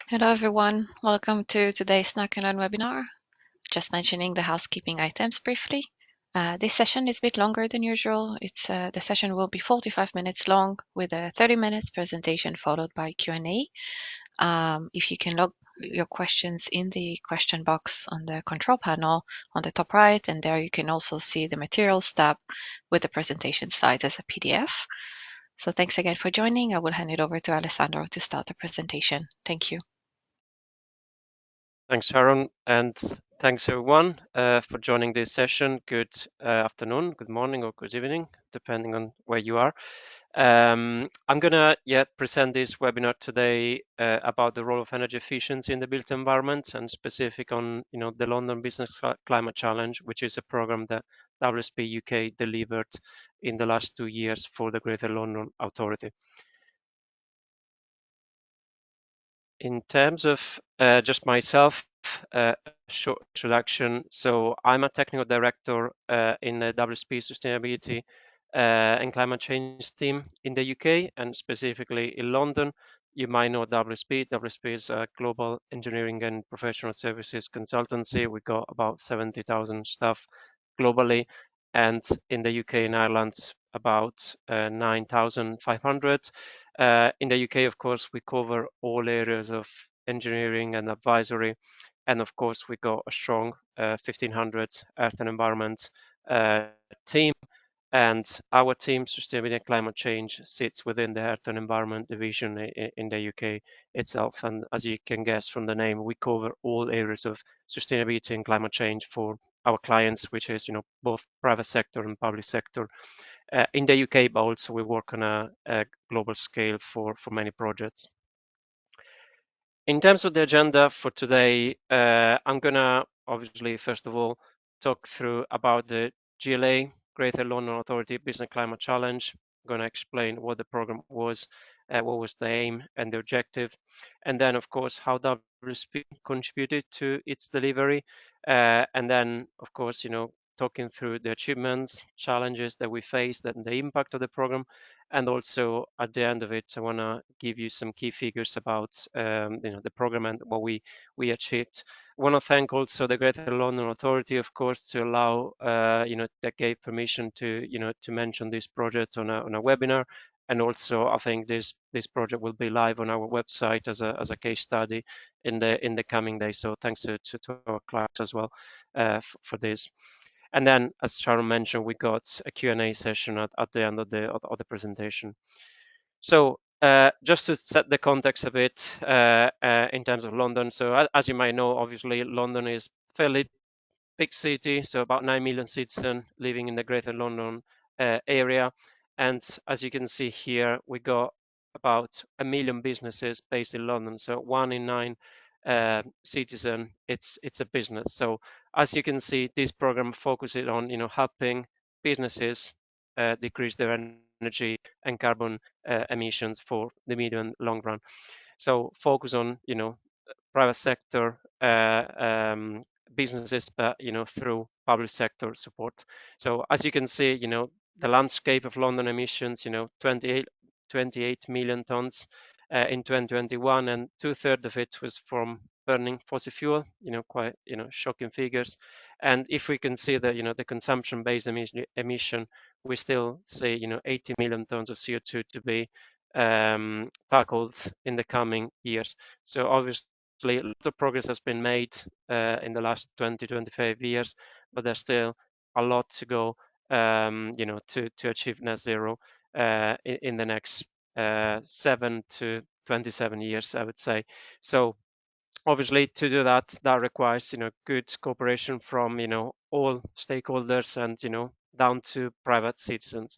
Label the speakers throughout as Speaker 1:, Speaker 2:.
Speaker 1: Hello everyone, welcome to today's Snack and Learn webinar. Just mentioning the housekeeping items briefly. This session is a bit longer than usual. The session will be 45 minutes long with a 30 minutes presentation followed by Q&A. If you can log your questions in the question box on the control panel on the top right, and there you can also see the materials tab with the presentation slides as a PDF. So thanks again for joining. I will hand it over to Alessandro to start the presentation. Thank you.
Speaker 2: Thanks, Sharon, and thanks everyone for joining this session. Good afternoon, good morning, or good evening, depending on where you are. I'm gonna present this webinar today about the role of energy efficiency in the built environment, and specific on the London Business Climate Challenge, which is a program that WSP UK delivered in the last 2 years for the Greater London Authority. In terms of just myself, a short introduction. So I'm a technical director in the WSP Sustainability and Climate Change team in the UK, and specifically in London. You might know WSP. WSP is a global engineering and professional services consultancy. We got about 70,000 staff globally, and in the UK and Ireland, about 9,500. In the UK, of course, we cover all areas of engineering and advisory. And of course, we got a strong 1,500 Earth and Environment team. And our team, Sustainability and Climate Change, sits within the Earth and Environment division in the UK itself. And as you can guess from the name, we cover all areas of sustainability and climate change for our clients, which is both private sector and public sector in the UK, but also we work on a global scale for many projects. In terms of the agenda for today, I'm gonna obviously first of all talk through about the GLA, Greater London Authority Business Climate Challenge. I'm gonna explain what the program was, what was the aim and the objective, and then of course how WSP contributed to its delivery, and then of course talking through the achievements, challenges that we faced, and the impact of the program. And also at the end of it, I want to give you some key figures about the program and what we achieved. I want to thank also the Greater London Authority, of course, to allow that gave permission to to mention this project on a webinar. And also, I think this project will be live on our website as a case study in the coming days. So thanks to our client as well for this. And then, as Sharon mentioned, we got a Q&A session at the end of the presentation. So just to set the context a bit in terms of London. So as you might know, obviously London is fairly big city, so about 9 million citizens living in the Greater London area. And as you can see here, we got about 1 million businesses based in London. So 1 in 9 citizen, it's a business. So as you can see, this program focuses on helping businesses decrease their energy and carbon emissions for the medium and long run. So focus on private sector businesses, but through public sector support. So as you can see, the landscape of London emissions, 28 million tons in 2021, and 2/3 of it was from burning fossil fuel. Quite shocking figures. And if we consider the consumption-based emission, we still say 80 million tons of CO2 to be tackled in the coming years. So obviously a lot of progress has been made in the last 20-25 years, but there's still a lot to go to achieve net zero in the next 7 to 27 years, I would say. So obviously to do that requires good cooperation from all stakeholders and down to private citizens.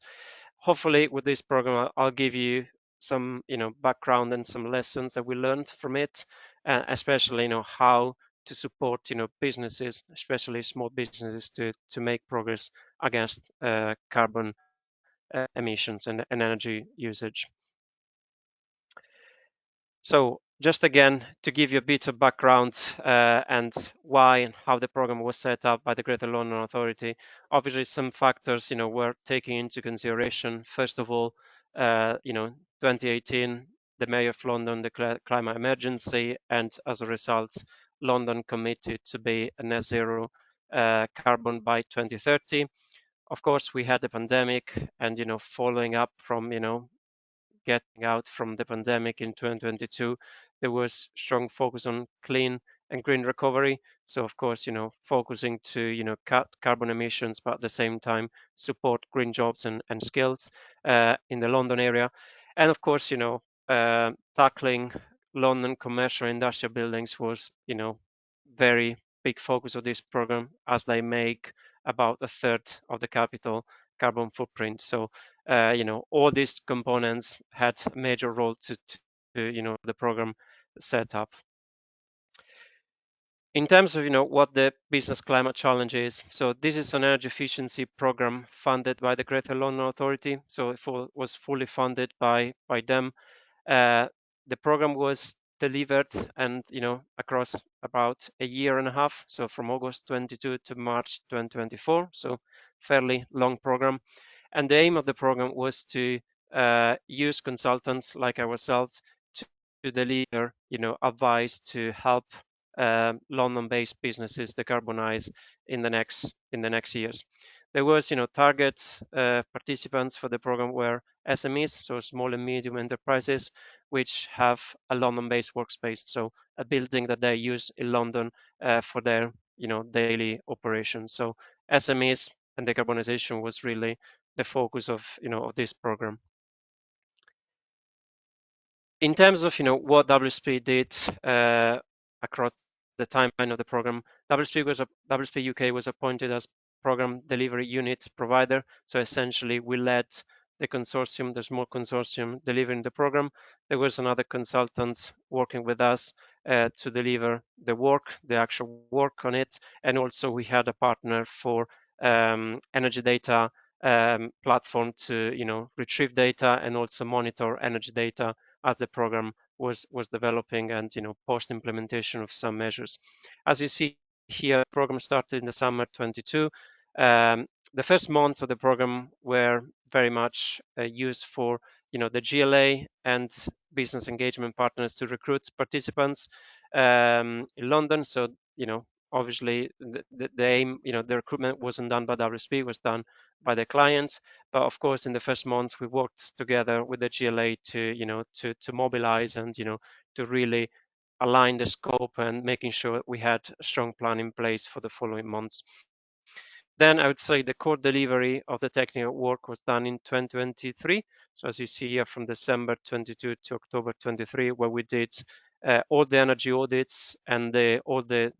Speaker 2: Hopefully with this program I'll give you some background and some lessons that we learned from it, especially how to support businesses, especially small businesses, to make progress against carbon emissions and energy usage. So just again, to give you a bit of background and why and how the program was set up by the Greater London Authority, obviously some factors, were taken into consideration. First of all, 2018, the Mayor of London declared climate emergency, and as a result, London committed to be a net zero carbon by 2030. Of course, we had the pandemic, and following up from getting out from the pandemic in 2022, there was strong focus on clean and green recovery. So of course, focusing to cut carbon emissions, but at the same time support green jobs and skills in the London area, and of course, tackling London commercial and industrial buildings was very big focus of this program, as they make about a third of the capital carbon footprint. So all these components had a major role to the program set up. In terms of what the business climate challenge is, so this is an energy efficiency program funded by the Greater London Authority. So it was fully funded by them. The program was delivered and across about a year and a half, so from August 22 to March 2024, so fairly long program. And the aim of the program was to use consultants like ourselves to deliver advice to help London-based businesses decarbonize in the next years. There was target participants for the program were SMEs, so small and medium enterprises, which have a London-based workspace, so a building that they use in London for their daily operations. So SMEs and decarbonization was really the focus of of this program. In terms of what WSP did across the timeline of the program, WSP UK was appointed as program delivery unit provider. So essentially, we led the consortium, the small consortium delivering the program. There was another consultant working with us to deliver the actual work on it, and also we had a partner for energy data platform to retrieve data and also monitor energy data as the program was developing and post implementation of some measures. As you see here, the program started in the summer 22. The first months of the program were very much used for the GLA and business engagement partners to recruit participants in London. So obviously the aim, the recruitment wasn't done by WSP, it was done by the clients. But of course, in the first months, we worked together with the GLA to mobilize and to really align the scope and making sure we had a strong plan in place for the following months. Then I would say the core delivery of the technical work was done in 2023. So as you see here, from December 22 to October 23, where we did all the energy audits and all the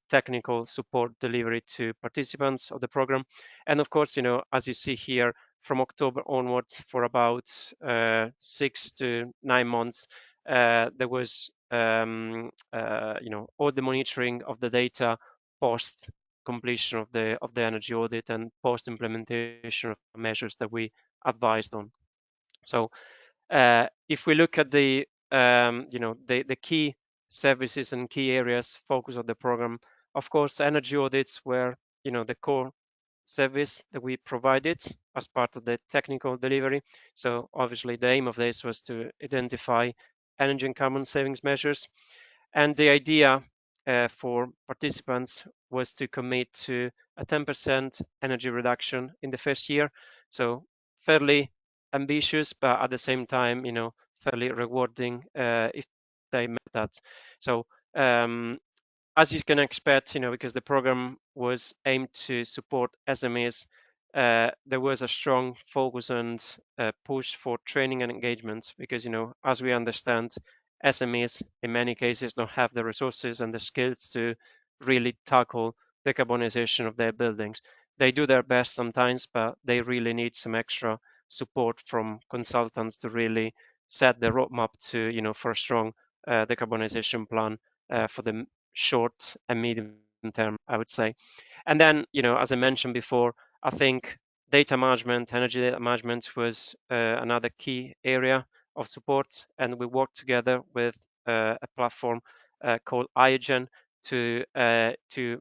Speaker 2: technical support delivery to participants of the program. And of course, as you see here, from October onwards, for about 6 to 9 months, there was all the monitoring of the data post completion of the energy audit and post implementation of measures that we advised on. So if we look at the the key services and key areas focus of the program, of course, energy audits were the core service that we provided as part of the technical delivery. So obviously the aim of this was to identify energy and carbon savings measures, and the idea for participants was to commit to a 10% energy reduction in the first year. So fairly ambitious, but at the same time, fairly rewarding if they met that. So as you can expect, because the program was aimed to support SMEs, there was a strong focus and push for training and engagement because, as we understand, SMEs in many cases don't have the resources and the skills to really tackle decarbonization of their buildings. They do their best sometimes, but they really need some extra support from consultants to really set the roadmap to, for a strong decarbonization plan for the short and medium term, I would say. And then, as I mentioned before, I think data management, energy data management was another key area of support, and we worked together with a platform called Iogen to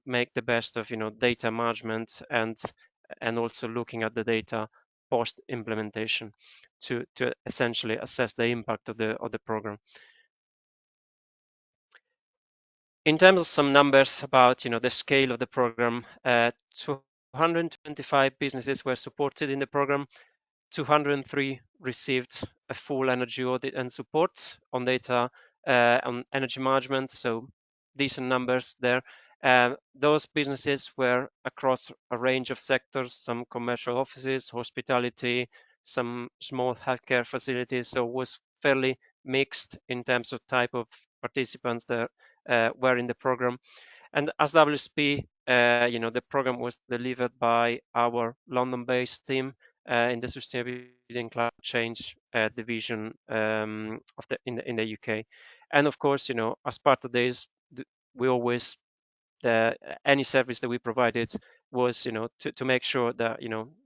Speaker 2: make the best of data management and also looking at the data post implementation. to essentially assess the impact of the program. In terms of some numbers about the scale of the program, 225 businesses were supported in the program. 203 received a full energy audit and support on data on energy management, so decent numbers there. Those businesses were across a range of sectors, some commercial offices, hospitality, some small healthcare facilities, so it was fairly mixed in terms of type of participants that were in the program. And as WSP, the program was delivered by our London-based team in the Sustainability and Climate Change division in the UK. And of course, as part of this, we always any service that we provided was to make sure that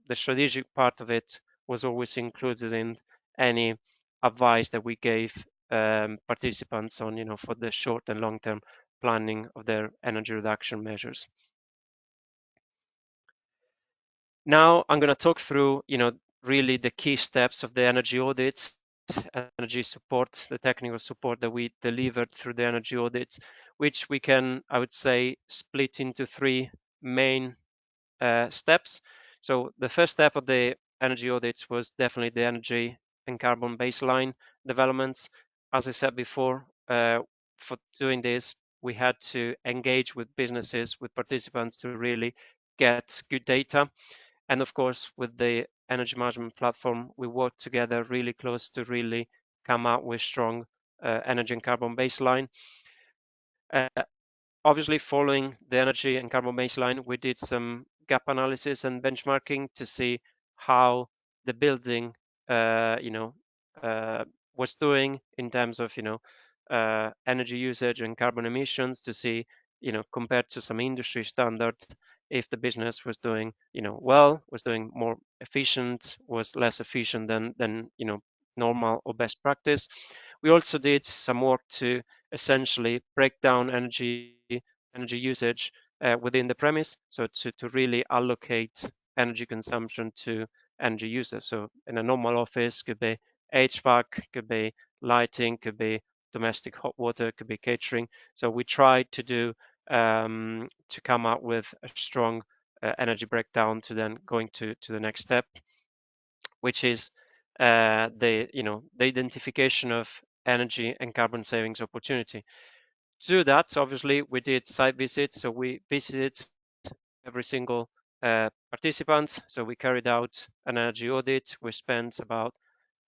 Speaker 2: the strategic part of it was always included in any advice that we gave participants on for the short and long term planning of their energy reduction measures. Now I'm going to talk through really the key steps of the energy audits, energy support, the technical support that we delivered through the energy audits, which we can, I would say, split into three main steps. So the first step of the energy audits was definitely the energy and carbon baseline developments. As I said before, for doing this, we had to engage with businesses, with participants to really get good data. And of course, with the energy management platform, we worked together really close to really come out with strong energy and carbon baseline. Uh, Obviously, following the energy and carbon baseline, we did some gap analysis and benchmarking to see how the building, was doing in terms of, energy usage and carbon emissions to see, compared to some industry standards, if the business was doing, well, was doing more efficient, was less efficient than normal or best practice. We also did some work to essentially break down energy usage within the premise, so to really allocate energy consumption to energy users. So in a normal office, could be HVAC, could be lighting, could be domestic hot water, could be catering. So we tried to do to come up with a strong energy breakdown to then going to the next step, which is the identification of energy and carbon savings opportunity. To do that, obviously, we did site visits. So we visited every single participant. So we carried out an energy audit. We spent about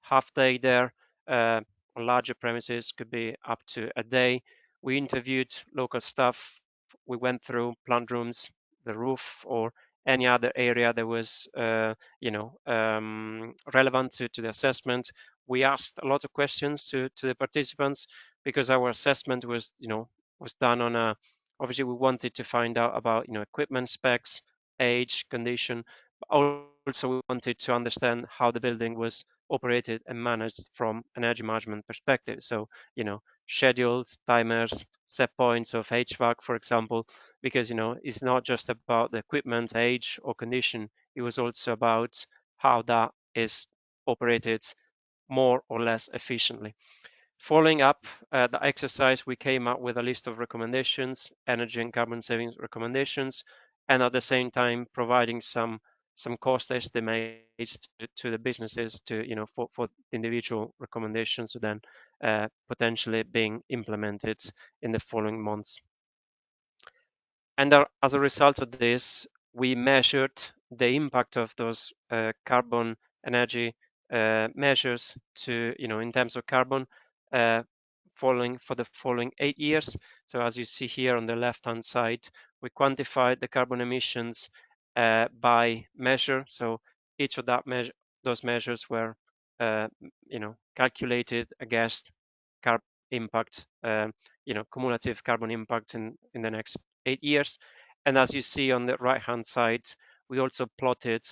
Speaker 2: half day there. On larger premises, could be up to a day. We interviewed local staff. We went through plant rooms, the roof, or any other area that was, relevant to the assessment. We asked a lot of questions to the participants because our assessment was done on a. Obviously, we wanted to find out about equipment specs, age, condition. But also, we wanted to understand how the building was operated and managed from an energy management perspective. So, schedules, timers, set points of HVAC, for example, because, it's not just about the equipment, age, or condition. It was also about how that is operated more or less efficiently. Following up the exercise, we came up with a list of recommendations, energy and carbon savings recommendations, and at the same time providing some cost estimates to the businesses for individual recommendations to then potentially being implemented in the following months. And as a result of this, we measured the impact of those carbon energy measures in terms of carbon for the following 8 years. So as you see here on the left-hand side, we quantified the carbon emissions by measure. So each of those measures were, calculated against carbon impact, cumulative carbon impact in the next 8 years. And as you see on the right-hand side, we also plotted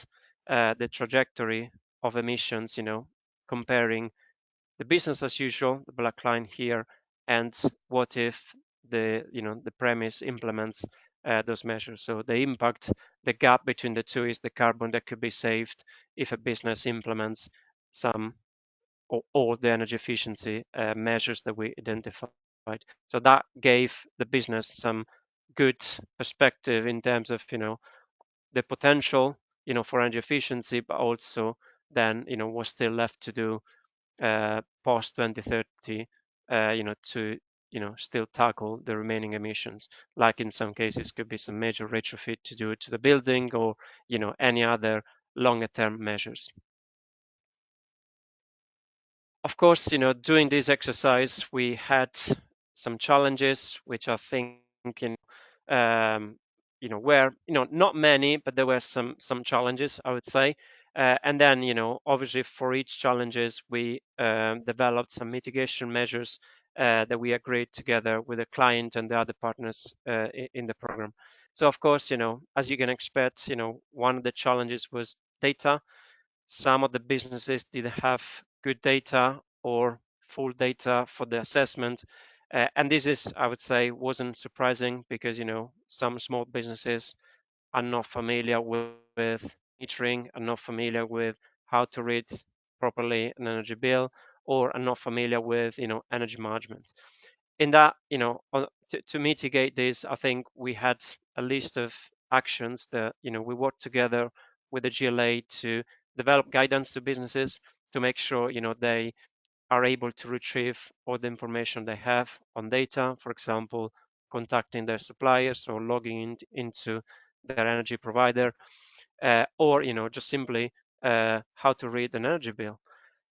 Speaker 2: the trajectory of emissions, comparing the business as usual, the black line here, and what if the premise implements those measures. So the impact, the gap between the two is the carbon that could be saved if a business implements some all the energy efficiency measures that we identified. So that gave the business some good perspective in terms of the potential for energy efficiency, but also then what's still left to do post 2030 to still tackle the remaining emissions, like in some cases could be some major retrofit to do to the building, or any other longer term measures. Of course, doing this exercise, we had some challenges, which I think, um, were, not many, but there were some challenges, I would say. And then, obviously for each challenges, we developed some mitigation measures that we agreed together with the client and the other partners in the program. So of course, as you can expect, one of the challenges was data. Some of the businesses didn't have good data or full data for the assessment. And this is, I would say, wasn't surprising because, some small businesses are not familiar with metering, are not familiar with how to read properly an energy bill, or are not familiar with, energy management. In that, to mitigate this, I think we had a list of actions that, we worked together with the GLA to develop guidance to businesses to make sure, they are able to retrieve all the information they have on data, for example, contacting their suppliers or logging into their energy provider, or just simply how to read an energy bill.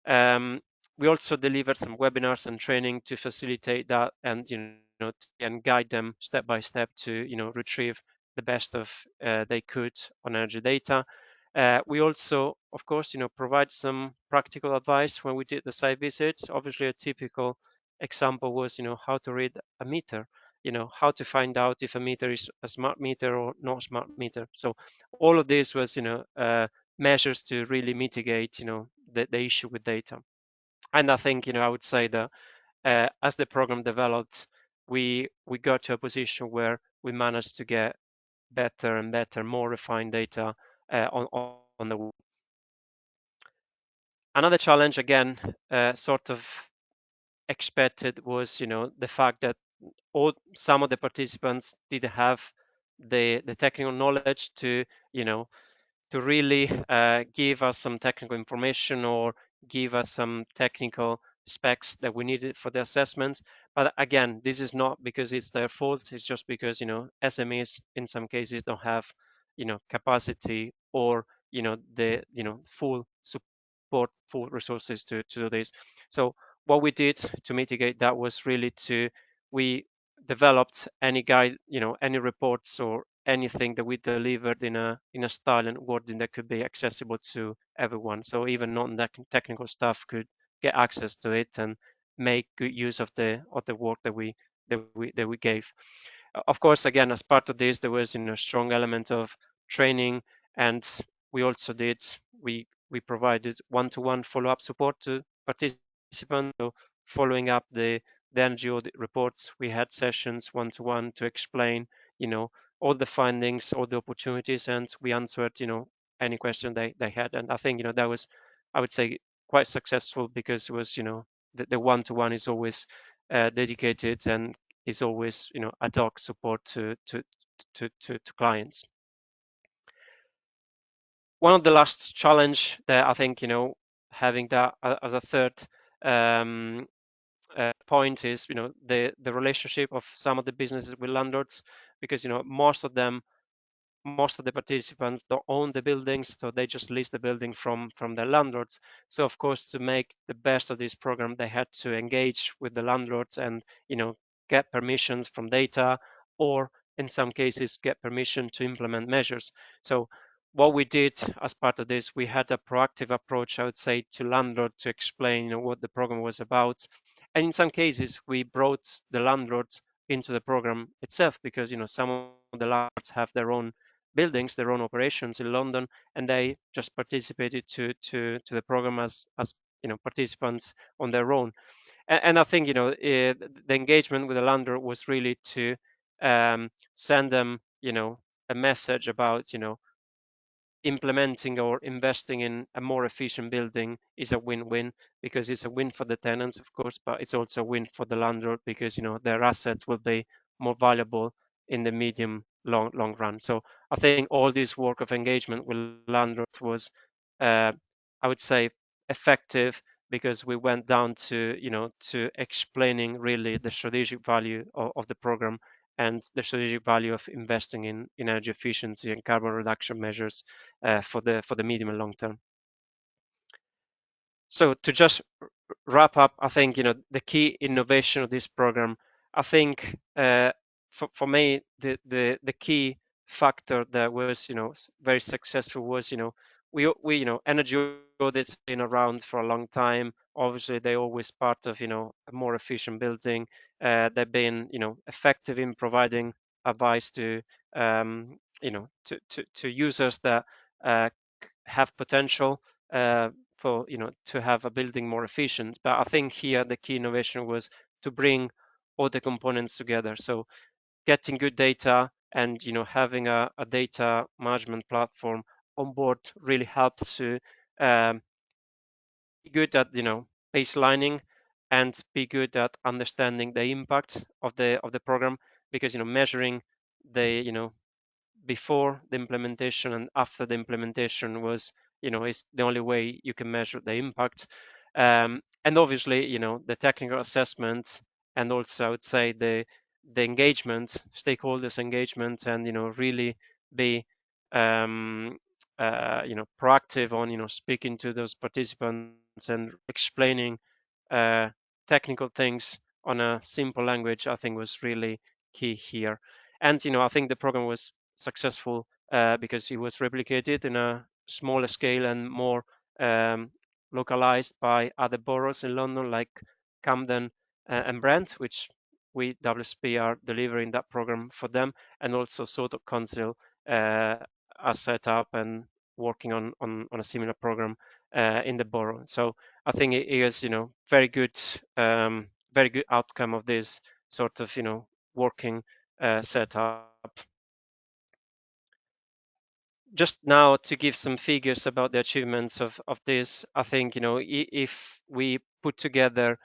Speaker 2: Um, we also delivered some webinars and training to facilitate that, and and guide them step by step to retrieve the best of they could on energy data. We also, of course, provide some practical advice when we did the site visit. Obviously, a typical example was how to read a meter, how to find out if a meter is a smart meter or not smart meter. So all of this was measures to really mitigate the issue with data. And I think I would say that as the program developed, we got to a position where we managed to get better and better, more refined data on the. Another challenge, again, sort of expected, was the fact that some of the participants didn't have the technical knowledge to really give us some technical information or give us some technical specs that we needed for the assessments. But again, this is not because it's their fault. It's just because SMEs in some cases don't have capacity or the full support, full resources to do this. So what we did to mitigate that was really we developed any guide, any reports or anything that we delivered in a style and wording that could be accessible to everyone. So even non-technical staff could get access to it and make good use of the work that we gave. Of course, again, as part of this, there was a strong element of training, and we also we provided one-to-one follow-up support to participants. So following up the energy audit reports, we had sessions one-to-one to explain, all the findings, all the opportunities, and we answered, any question they had. And I think, that was, I would say, quite successful because it was, the one-to-one is always dedicated and is always, ad hoc support to clients. One of the last challenge that I think, having that as a third um, point is the relationship of some of the businesses with landlords, because most of the participants don't own the buildings, so they just lease the building from the landlords. So of course, to make the best of this program, they had to engage with the landlords and get permissions from data, or in some cases get permission to implement measures. So what we did as part of this, we had a proactive approach, I would say, to landlord to explain what the program was about. And in some cases, we brought the landlords into the program itself, because some of the landlords have their own buildings, their own operations in London, and they just participated to the program as participants on their own. And I think the engagement with the landlord was really to send them a message about implementing or investing in a more efficient building is a win-win, because it's a win for the tenants, of course, but it's also a win for the landlord, because their assets will be more valuable in the medium long run. So I think all this work of engagement with landlords was, uh, I would say, effective, because we went down to explaining really the strategic value of the program, and the strategic value of investing in energy efficiency and carbon reduction measures for the medium and long term. So to just wrap up, I think the key innovation of this program, I think for me the key factor that was very successful was we energy audits been around for a long time. Obviously, they always part of a more efficient building. They've been effective in providing advice to to users that uh, have potential for to have a building more efficient. But I think here the key innovation was to bring all the components together. So getting good data and having a data management platform on board really helped to um, be good at baselining, and be good at understanding the impact of the program, because measuring the before the implementation and after the implementation was is the only way you can measure the impact. And obviously the technical assessment, and also I would say the engagement, stakeholders engagement, and really be um, proactive on speaking to those participants and explaining uh, technical things on a simple language, I think was really key here. And I think the program was successful because it was replicated in a smaller scale and more um, localized by other boroughs in London, like Camden and Brent, which we WSP are delivering that program for them, and also Southwark Council uh, are set up and working on a similar program in the borough. So I think it is very good outcome of this sort of working setup. Just now to give some figures about the achievements of this, I think if we put together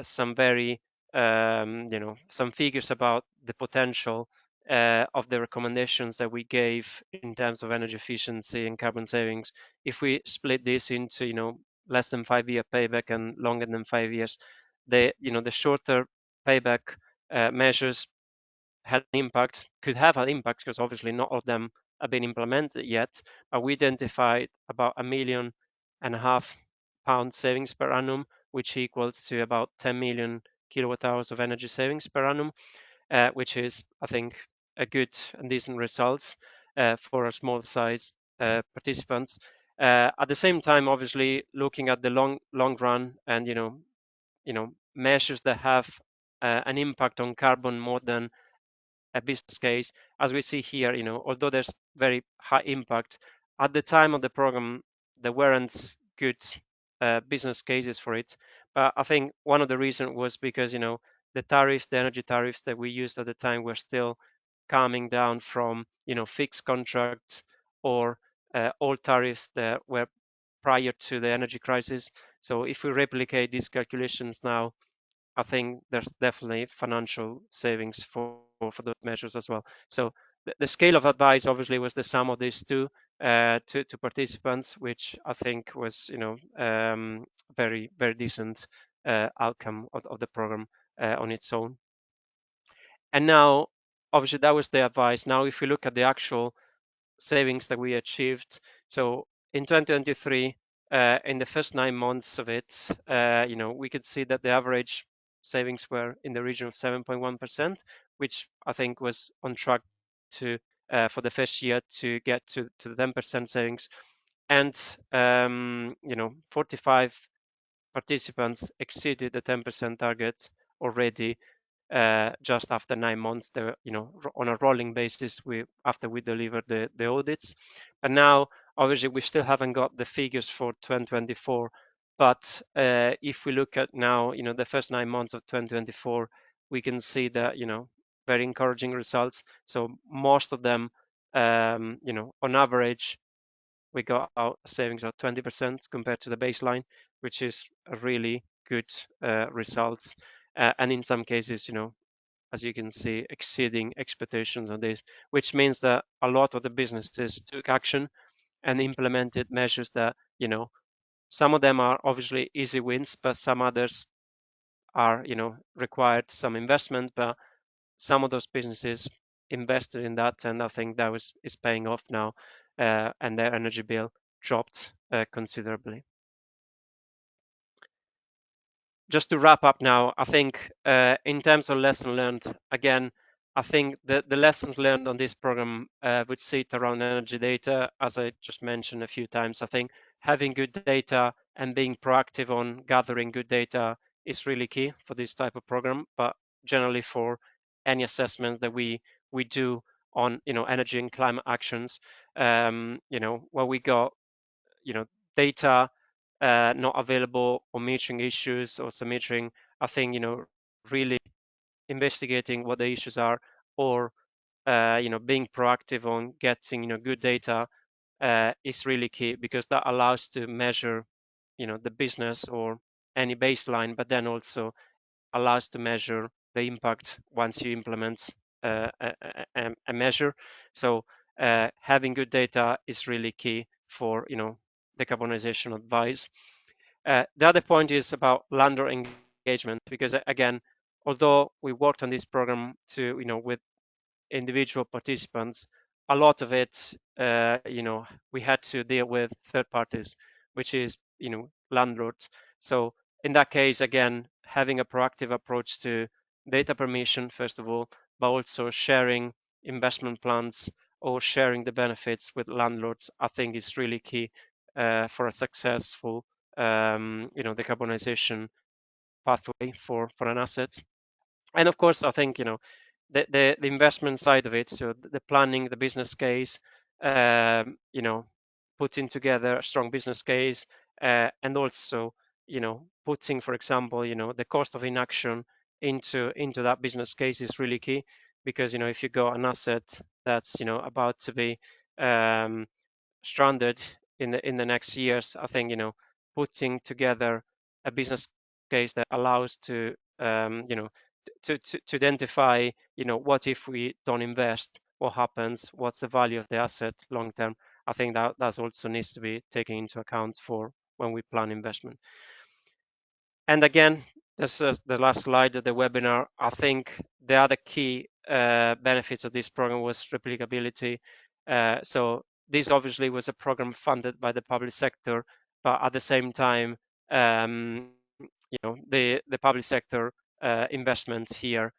Speaker 2: some very some figures about the potential of the recommendations that we gave in terms of energy efficiency and carbon savings, if we split this into less than 5 year payback and longer than 5 years, the shorter payback measures had an impact, could have an impact, because obviously not all of them have been implemented yet, but we identified about £1.5 million savings per annum, which equals to about 10 million kilowatt hours of energy savings per annum, which is, I think, a good and decent results for a small size participants. At the same time, obviously, looking at the long run, and measures that have an impact on carbon more than a business case, as we see here, although there's very high impact, at the time of the program, there weren't good business cases for it. But I think one of the reasons was because, the energy tariffs that we used at the time were still coming down from, fixed contracts or old tariffs that were prior to the energy crisis. So if we replicate these calculations now, I think there's definitely financial savings for those measures as well. So the scale of advice obviously was the sum of these two to participants, which I think was very decent outcome of the program on its own. And now, obviously, that was the advice. Now, if we look at the actual savings that we achieved, so in 2023, in the first 9 months of it, we could see that the average savings were in the region of 7.1%, which I think was on track to for the first year to get to the 10% savings. And 45 participants exceeded the 10% target already just after 9 months. On a rolling basis, after we delivered the audits. But now, obviously, we still haven't got the figures for 2024. But if we look at now, the first 9 months of 2024, we can see that very encouraging results. So most of them, on average, we got out savings of 20% compared to the baseline, which is a really good results. And in some cases, as you can see, exceeding expectations on this, which means that a lot of the businesses took action and implemented measures that, some of them are obviously easy wins, but some others are, required some investment. But some of those businesses invested in that, and I think that is paying off now, and their energy bill dropped considerably. Just to wrap up now, I think in terms of lesson learned, again, I think the lessons learned on this program would sit around energy data, as I just mentioned a few times. I think having good data and being proactive on gathering good data is really key for this type of program, but generally for any assessment that we do on energy and climate actions, where we got data not available or metering issues or some metering, I think really investigating what the issues are, or being proactive on getting good data is really key, because that allows to measure the business or any baseline, but then also allows to measure the impact once you implement a measure. So having good data is really key for decarbonisation advice. The other point is about landlord engagement, because again, although we worked on this program to with individual participants, a lot of it we had to deal with third parties, which is landlords. So in that case, again, having a proactive approach to data permission first of all, but also sharing investment plans or sharing the benefits with landlords, I think is really key for a successful decarbonization pathway for an asset. And of course, I think the investment side of it, so the planning, the business case, putting together a strong business case, and also putting, for example, the cost of inaction into that business case is really key, because if you got an asset that's about to be stranded in the next years, I think putting together a business case that allows to to identify what if we don't invest, what happens, what's the value of the asset long term. I think that also needs to be taken into account for when we plan investment. And again, this is the last slide of the webinar. I think the other key benefits of this program was replicability. So this obviously was a program funded by the public sector, but at the same time, the public sector investment here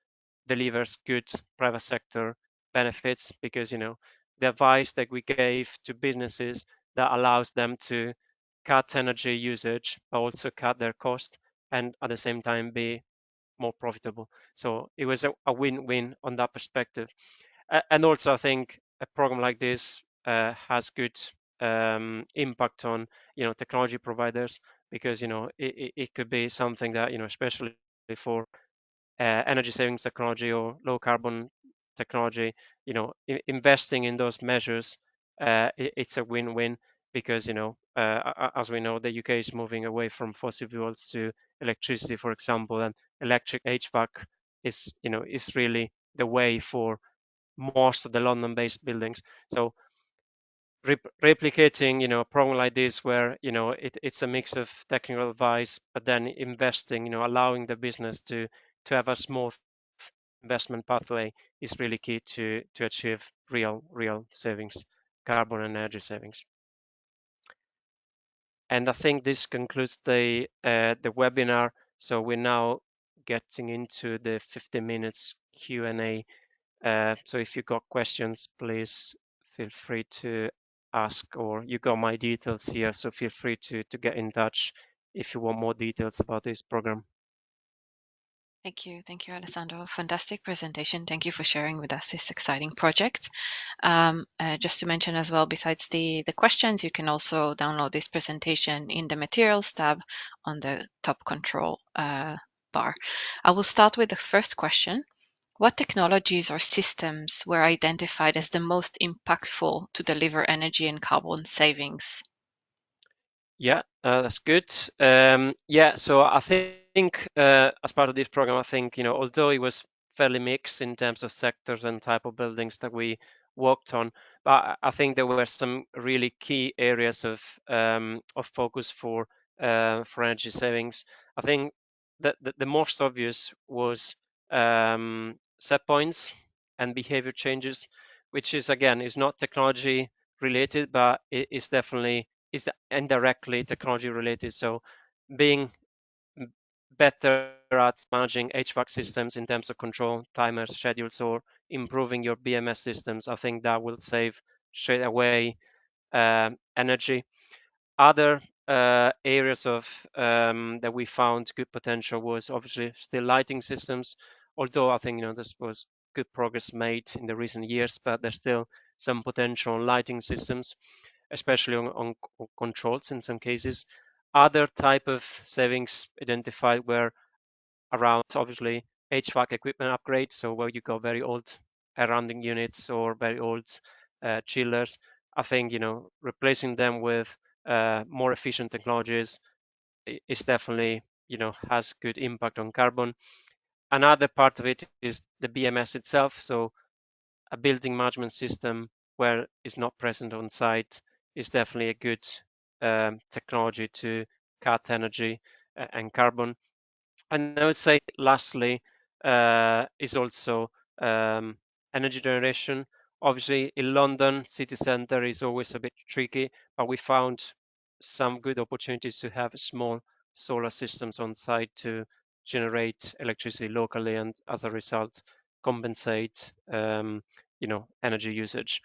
Speaker 2: delivers good private sector benefits, because the advice that we gave to businesses that allows them to cut energy usage, but also cut their cost, and at the same time be more profitable. So it was a win-win on that perspective. And also, I think a program like this has good impact on technology providers, because it could be something that especially for energy savings technology or low carbon technology, investing in those measures, it's a win-win, because as we know, the UK is moving away from fossil fuels to electricity, for example, and electric HVAC is really the way for most of the London-based buildings. So replicating a program like this, where it's a mix of technical advice, but then investing, allowing the business to have a smooth investment pathway, is really key to achieve real savings, carbon and energy savings. And I think this concludes the webinar. So we're now getting into the 15 minutes Q&A. So if you've got questions, please feel free to ask, or you got my details here, so feel free to get in touch if you want more details about this program.
Speaker 1: Thank you, Alessandro. Fantastic presentation. Thank you for sharing with us this exciting project. Just to mention as well, besides the questions, you can also download this presentation in the Materials tab on the top control bar. I will start with the first question. What technologies or systems were identified as the most impactful to deliver energy and carbon savings?
Speaker 2: Yeah, that's good. Yeah, so I think as part of this program, I think, although it was fairly mixed in terms of sectors and type of buildings that we worked on, but I think there were some really key areas of focus for energy savings. I think that the most obvious was set points and behavior changes, which is again is not technology related, but it is definitely is indirectly technology related. So being better at managing HVAC systems in terms of control, timers, schedules, or improving your BMS systems, I think that will save straight away energy. Other areas of that we found good potential was obviously still lighting systems, although I think this was good progress made in the recent years, but there's still some potential on lighting systems, especially on controls in some cases. Other type of savings identified were around obviously HVAC equipment upgrades, so where you got very old air handling units or very old chillers. I think replacing them with more efficient technologies is definitely has good impact on carbon. Another part of it is the BMS itself. So a building management system where it's not present on site is definitely a good technology to cut energy and carbon. And I would say, lastly, is also um, energy generation. Obviously, in London city centre is always a bit tricky, but we found some good opportunities to have small solar systems on site to generate electricity locally, and as a result, compensate energy usage.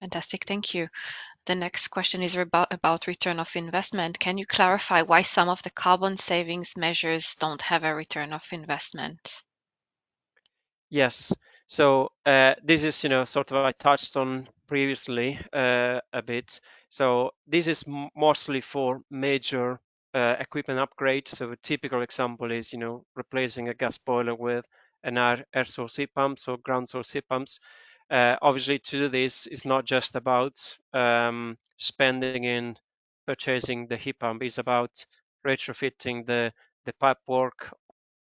Speaker 1: Fantastic, thank you. The next question is about return of investment. Can you clarify why some of the carbon savings measures don't have a return of investment?
Speaker 2: Yes. So this is, sort of I touched on previously a bit. So this is mostly for major equipment upgrades. So a typical example is, replacing a gas boiler with an air source heat pump, so ground source heat pumps. Obviously, to do this is not just about spending in purchasing the heat pump. It's about retrofitting the pipe work,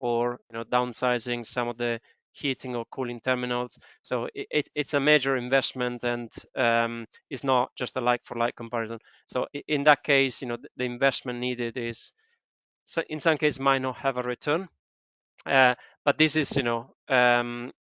Speaker 2: or downsizing some of the heating or cooling terminals. So it's a major investment, and it's not just a like for like comparison. So in that case, the investment needed is, so in some cases, might not have a return. Uh, but this is, the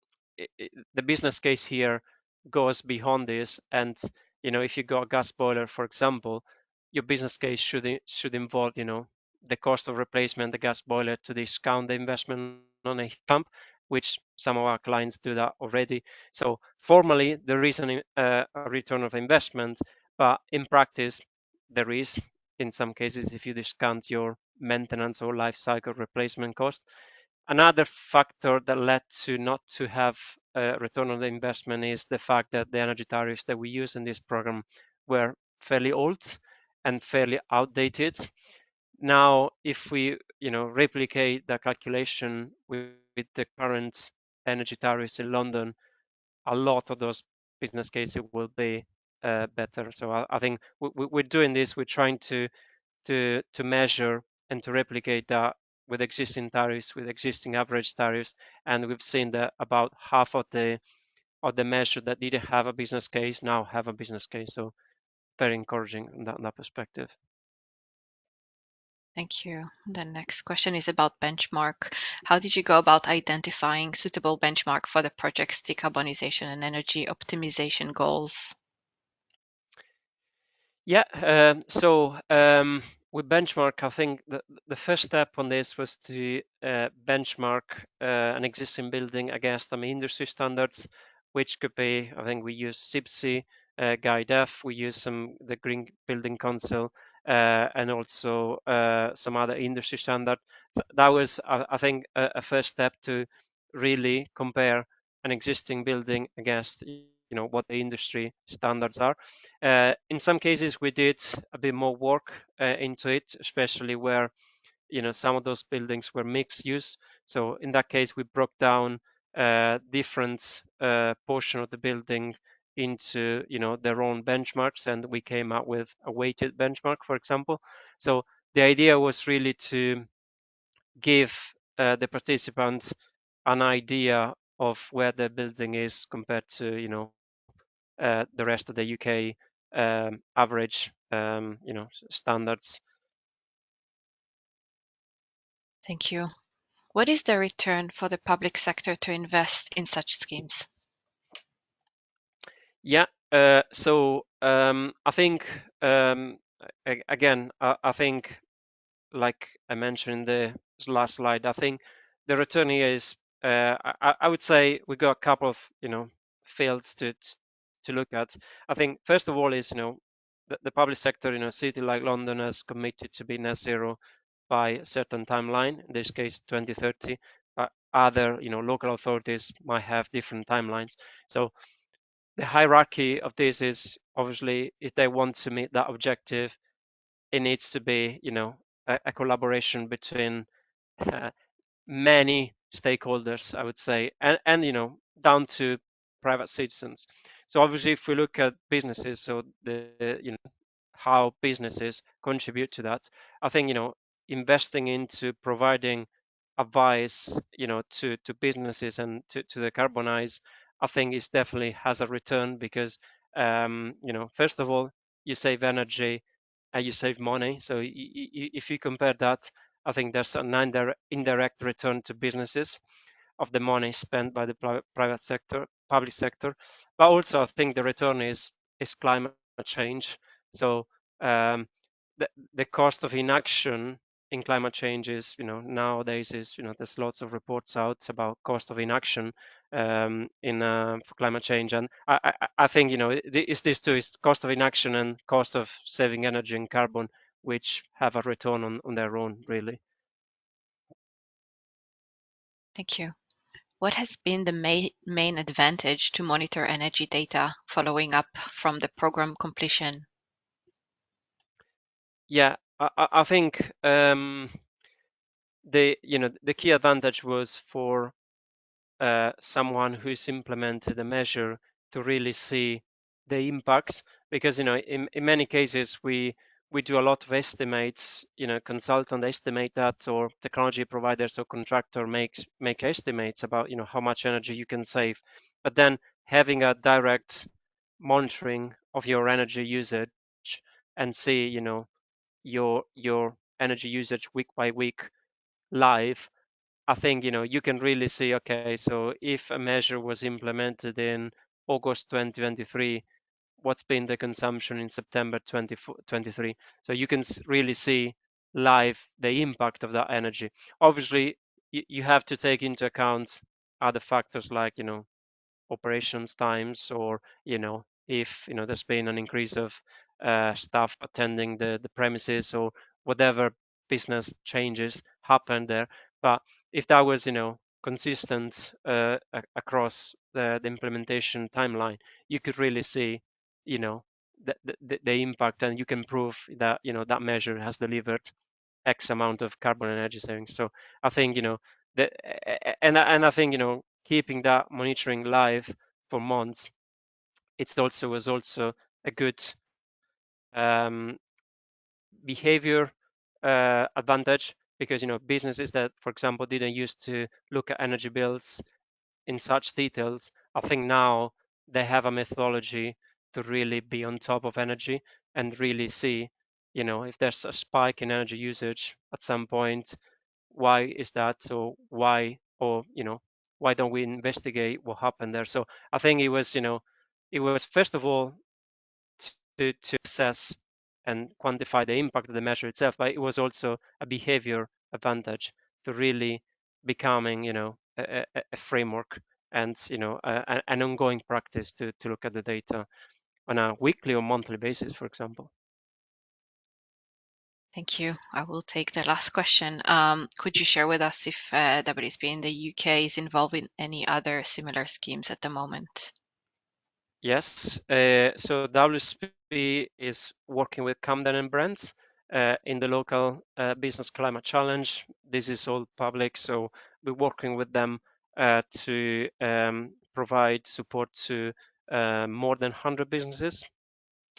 Speaker 2: business case here goes beyond this. And, if you got a gas boiler, for example, your business case should involve, the cost of replacement the gas boiler to discount the investment on a heat pump, which some of our clients do that already. So formally, there is a return of investment, but in practice, there is, in some cases, if you discount your maintenance or life cycle replacement cost. Another factor that led to not to have a return on the investment is the fact that the energy tariffs that we use in this program were fairly old and fairly outdated. Now, if we, replicate the calculation with the current energy tariffs in London, a lot of those business cases will be better. So I think we're doing this. We're trying to measure and to replicate that with existing tariffs, with existing average tariffs, and we've seen that about half of the measure that didn't have a business case now have a business case. So very encouraging in that perspective.
Speaker 1: Thank you. The next question is about benchmark. How did you go about identifying suitable benchmark for the project's decarbonisation and energy optimization goals?
Speaker 2: Yeah, so with benchmark, I think the first step on this was to benchmark an existing building against some industry standards, which could be, I think we use CIBSE, Guide F, we use the Green Building Council, and also some other industry standard. That was, I think, a first step to really compare an existing building against what the industry standards are. In some cases, we did a bit more work into it, especially where some of those buildings were mixed use. So in that case, we broke down different portion of the building into their own benchmarks, and we came out with a weighted benchmark, for example. So the idea was really to give the participants an idea of where the building is compared to the rest of the UK average standards.
Speaker 1: Thank you. What is the return for the public sector to invest in such schemes?
Speaker 2: Yeah, I think again, I think like I mentioned in the last slide, I think the return here is I would say we got a couple of fields to look at. I think first of all is the public sector in a city like London has committed to be net zero by a certain timeline, in this case 2030, but other local authorities might have different timelines. So the hierarchy of this is obviously if they want to meet that objective, it needs to be a collaboration between uh, many stakeholders, I would say, and down to private citizens. So obviously, if we look at businesses, so the how businesses contribute to that, I think investing into providing advice to businesses and to decarbonize, I think is definitely has a return because first of all you save energy and you save money. So if you compare that, I think there's an indirect return to businesses of the money spent by the private sector, public sector. But also, I think the return is climate change. So um, the cost of inaction in climate change is, nowadays is, there's lots of reports out about cost of inaction in for climate change, and I think it's these two: is cost of inaction and cost of saving energy and carbon, which have a return on their own, really.
Speaker 1: Thank you. What has been the main advantage to monitor energy data following up from the program completion?
Speaker 2: Yeah, I think the key advantage was for someone who's implemented a measure to really see the impacts, because in many cases we do a lot of estimates, consultant estimate that, or technology providers or contractor make estimates about how much energy you can save, but then having a direct monitoring of your energy usage and see your energy usage week by week live. I think you can really see, okay, so if a measure was implemented in August 2023, what's been the consumption in September 2023? So you can really see live the impact of that energy. Obviously, you have to take into account other factors like operations times, or if there's been an increase of staff attending the premises, or whatever business changes happen there. But if that was consistent across the implementation timeline, you could really see you know the impact, and you can prove that that measure has delivered X amount of carbon energy savings. So I think the and I think keeping that monitoring live for months, it's also was also a good um, behavior advantage, because businesses that, for example, didn't used to look at energy bills in such details, I think now they have a methodology to really be on top of energy and really see if there's a spike in energy usage at some point, why is that, or why don't we investigate what happened there. So I think it was first of all to assess and quantify the impact of the measure itself, but it was also a behavior advantage to really becoming a framework, and an ongoing practice to look at the data on a weekly or monthly basis, for example.
Speaker 1: Thank you. I will take the last question. Could you share with us if WSP in the UK is involved in any other similar schemes at the moment?
Speaker 2: Yes, so WSP is working with Camden and Brent, in the local business climate challenge. This is all public, so we're working with them to provide support to more than 100 businesses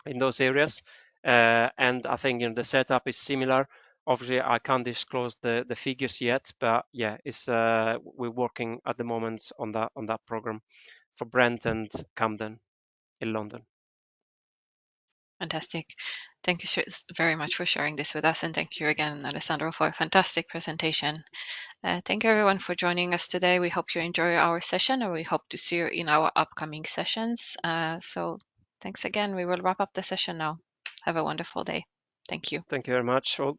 Speaker 2: in those areas. And I think the setup is similar. Obviously, I can't disclose the figures yet, but yeah, it's we're working at the moment on that program for Brent and Camden in London.
Speaker 1: Fantastic. Thank you very much for sharing this with us. And thank you again, Alessandro, for a fantastic presentation. Thank you everyone for joining us today. We hope you enjoy our session, and we hope to see you in our upcoming sessions. So thanks again. We will wrap up the session now. Have a wonderful day. Thank you.
Speaker 2: Thank you very much all.